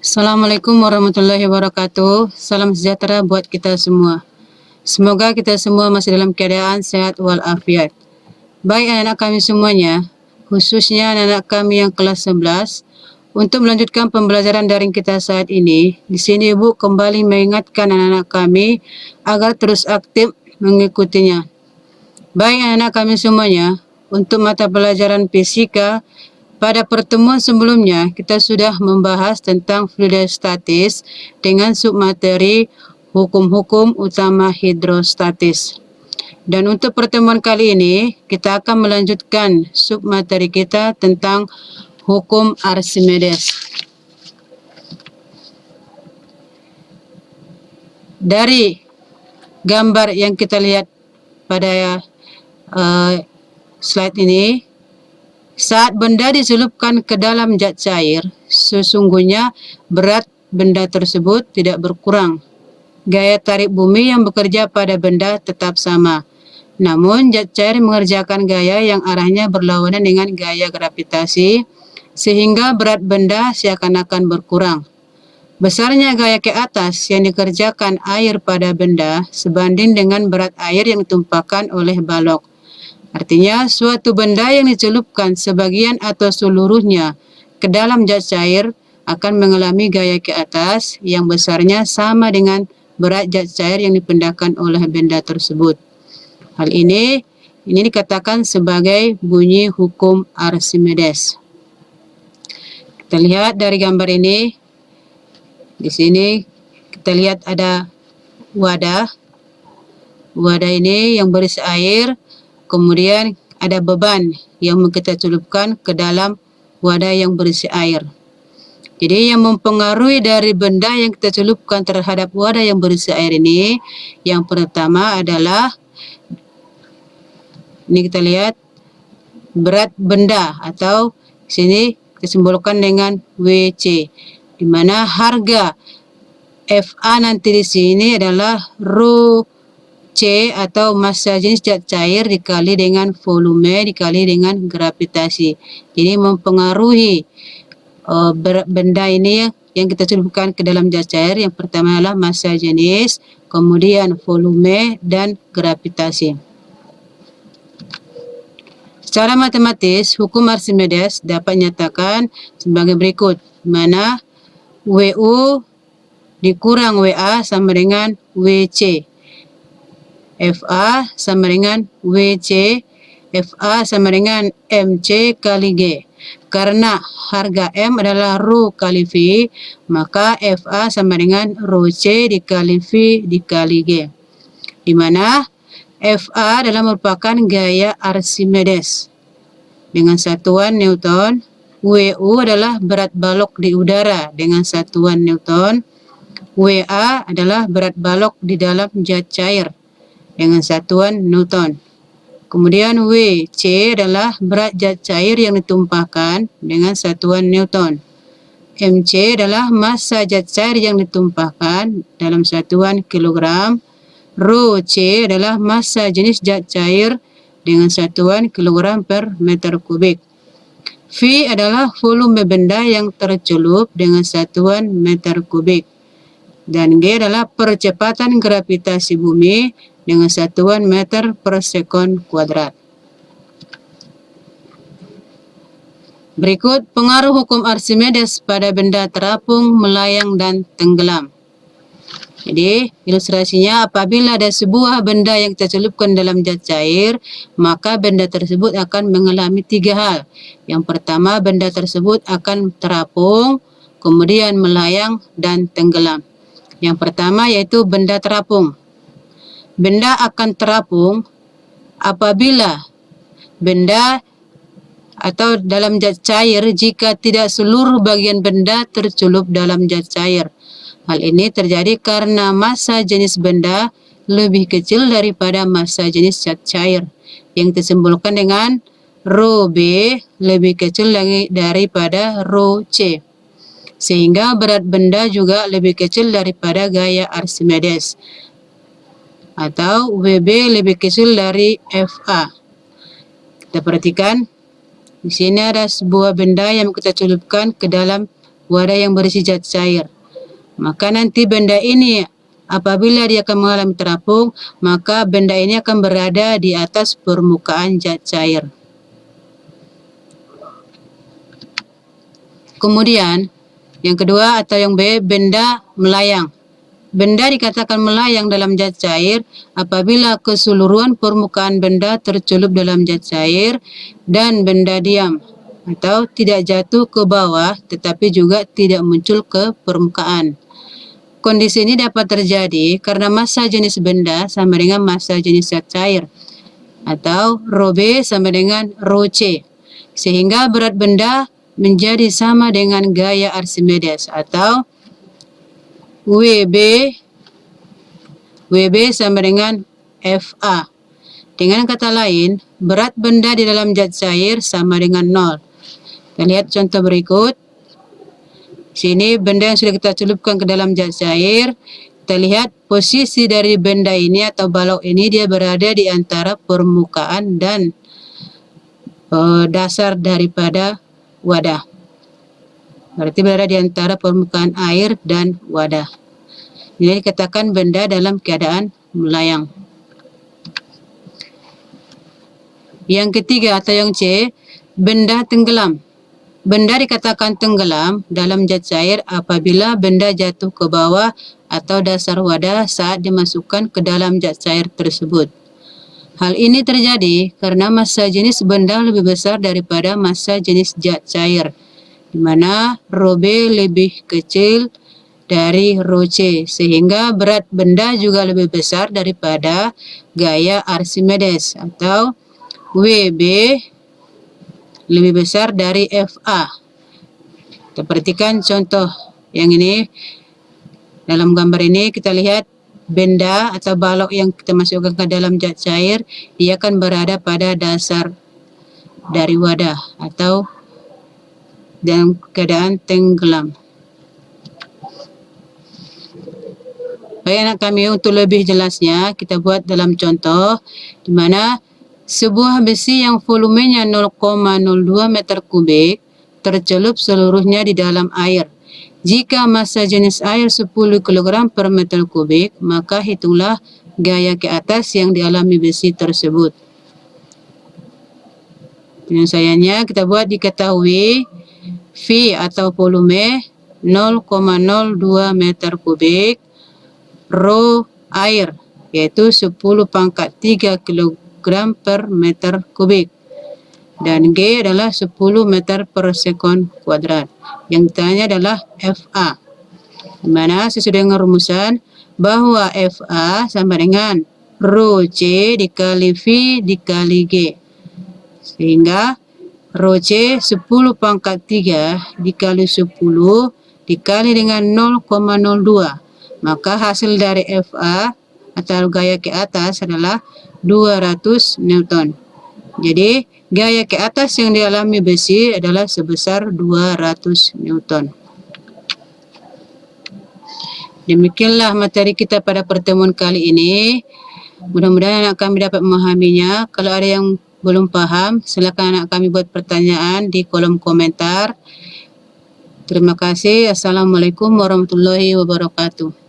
Assalamualaikum warahmatullahi wabarakatuh. Salam sejahtera buat kita semua. Semoga kita semua masih dalam keadaan sehat walafiat. Baik anak-anak kami semuanya, khususnya anak-anak kami yang kelas 11, untuk melanjutkan pembelajaran daring kita saat ini, di sini Ibu kembali mengingatkan anak-anak kami agar terus aktif mengikutinya. Baik anak-anak kami semuanya, untuk mata pelajaran fisika, pada pertemuan sebelumnya, kita sudah membahas tentang fluidostatis dengan submateri hukum-hukum utama hidrostatis. Dan untuk pertemuan kali ini, kita akan melanjutkan submateri kita tentang hukum Archimedes. Dari gambar yang kita lihat pada slide ini, saat benda diselupkan ke dalam zat cair, sesungguhnya berat benda tersebut tidak berkurang. Gaya tarik bumi yang bekerja pada benda tetap sama. Namun, zat cair mengerjakan gaya yang arahnya berlawanan dengan gaya gravitasi, sehingga berat benda seakan-akan berkurang. Besarnya gaya ke atas yang dikerjakan air pada benda sebanding dengan berat air yang ditumpahkan oleh balok. Artinya, suatu benda yang dicelupkan sebagian atau seluruhnya ke dalam zat cair akan mengalami gaya ke atas yang besarnya sama dengan berat zat cair yang dipindahkan oleh benda tersebut. Hal ini dikatakan sebagai bunyi hukum Archimedes. Kita lihat dari gambar ini. Di sini kita lihat ada wadah. Wadah ini yang berisi air. Kemudian ada beban yang kita celupkan ke dalam wadah yang berisi air. Jadi yang mempengaruhi dari benda yang kita celupkan terhadap wadah yang berisi air ini, yang pertama adalah, ini kita lihat berat benda atau sini disimbolkan dengan WC, di mana harga FA nanti di sini adalah rho C atau massa jenis zat cair dikali dengan volume dikali dengan gravitasi. Jadi mempengaruhi benda ini yang kita celupkan ke dalam zat cair. Yang pertama adalah massa jenis, kemudian volume dan gravitasi. Secara matematis, hukum Archimedes dapat dinyatakan sebagai berikut, mana WU dikurang WA sama dengan WC. FA sama dengan WC, FA sama dengan MC kali G. Karena harga M adalah rho kali V, maka FA sama dengan rho C dikali V dikali G. Di mana FA adalah merupakan gaya Archimedes dengan satuan Newton, WU adalah berat balok di udara dengan satuan Newton, WA adalah berat balok di dalam zat cair dengan satuan Newton. Kemudian WC adalah berat zat cair yang ditumpahkan dengan satuan Newton. MC adalah massa zat cair yang ditumpahkan dalam satuan kilogram. Rho C adalah massa jenis zat cair dengan satuan kilogram per meter kubik. V adalah volume benda yang tercelup dengan satuan meter kubik. Dan G adalah percepatan gravitasi bumi dengan satuan meter per sekon kuadrat. Berikut pengaruh hukum Archimedes pada benda terapung, melayang, dan tenggelam. Jadi, ilustrasinya apabila ada sebuah benda yang kita celupkan dalam zat cair, maka benda tersebut akan mengalami tiga hal. Yang pertama, benda tersebut akan terapung, kemudian melayang, dan tenggelam. Yang pertama yaitu benda terapung. Benda akan terapung apabila benda atau dalam zat cair jika tidak seluruh bagian benda tercelup dalam zat cair. Hal ini terjadi karena massa jenis benda lebih kecil daripada massa jenis zat cair yang disimbolkan dengan rho B lebih kecil daripada rho C. Sehingga berat benda juga lebih kecil daripada gaya Archimedes. Atau WB lebih kecil dari FA. Kita perhatikan, di sini ada sebuah benda yang kita celupkan ke dalam wadah yang berisi zat cair. Maka nanti benda ini apabila dia akan mengalami terapung, maka benda ini akan berada di atas permukaan zat cair. Kemudian, yang kedua atau yang B, benda melayang. Benda dikatakan melayang dalam zat cair apabila keseluruhan permukaan benda tercelup dalam zat cair dan benda diam atau tidak jatuh ke bawah tetapi juga tidak muncul ke permukaan. Kondisi ini dapat terjadi karena massa jenis benda sama dengan massa jenis zat cair atau ρB sama dengan ρC, sehingga berat benda menjadi sama dengan gaya Archimedes atau WB sama dengan FA. Dengan kata lain, berat benda di dalam zat cair sama dengan 0. Kita lihat contoh berikut. Sini benda yang sudah kita celupkan ke dalam zat cair. Kita lihat posisi dari benda ini atau balok ini, dia berada di antara permukaan dan dasar daripada wadah. Berarti berada di antara permukaan air dan wadah. Ini dikatakan benda dalam keadaan melayang. Yang ketiga atau yang C, benda tenggelam. Benda dikatakan tenggelam dalam zat cair apabila benda jatuh ke bawah atau dasar wadah saat dimasukkan ke dalam zat cair tersebut. Hal ini terjadi karena massa jenis benda lebih besar daripada massa jenis zat cair, di mana ρB lebih kecil dari ρC, sehingga berat benda juga lebih besar daripada gaya Archimedes atau WB lebih besar dari FA. Kita perhatikan contoh yang ini. Dalam gambar ini kita lihat benda atau balok yang kita masukkan ke dalam zat cair, dia akan berada pada dasar dari wadah atau dalam keadaan tenggelam. Baik anak kami, untuk lebih jelasnya kita buat dalam contoh di mana sebuah besi yang volumenya 0,02 meter kubik tercelup seluruhnya di dalam air. Jika massa jenis air 10 kg per meter kubik, maka hitunglah gaya ke atas yang dialami besi tersebut. Penyelesaiannya kita buat diketahui V atau volume 0,02 meter kubik, rho air yaitu 10⁻³ kg per meter kubik, dan G adalah 10 meter per sekon kuadrat. Yang ditanya adalah FA, di mana sesuai dengan rumusan bahwa FA sama dengan rho C dikali V dikali G, sehingga rho C 10⁻³ dikali 10 dikali dengan 0,02, maka hasil dari FA atau gaya ke atas adalah 200 Newton. Jadi gaya ke atas yang dialami besi adalah sebesar 200 Newton. Demikianlah materi kita pada pertemuan kali ini. Mudah-mudahan anak kami dapat memahaminya. Kalau ada yang belum paham, silakan anak kami buat pertanyaan di kolom komentar. Terima kasih. Assalamualaikum warahmatullahi wabarakatuh.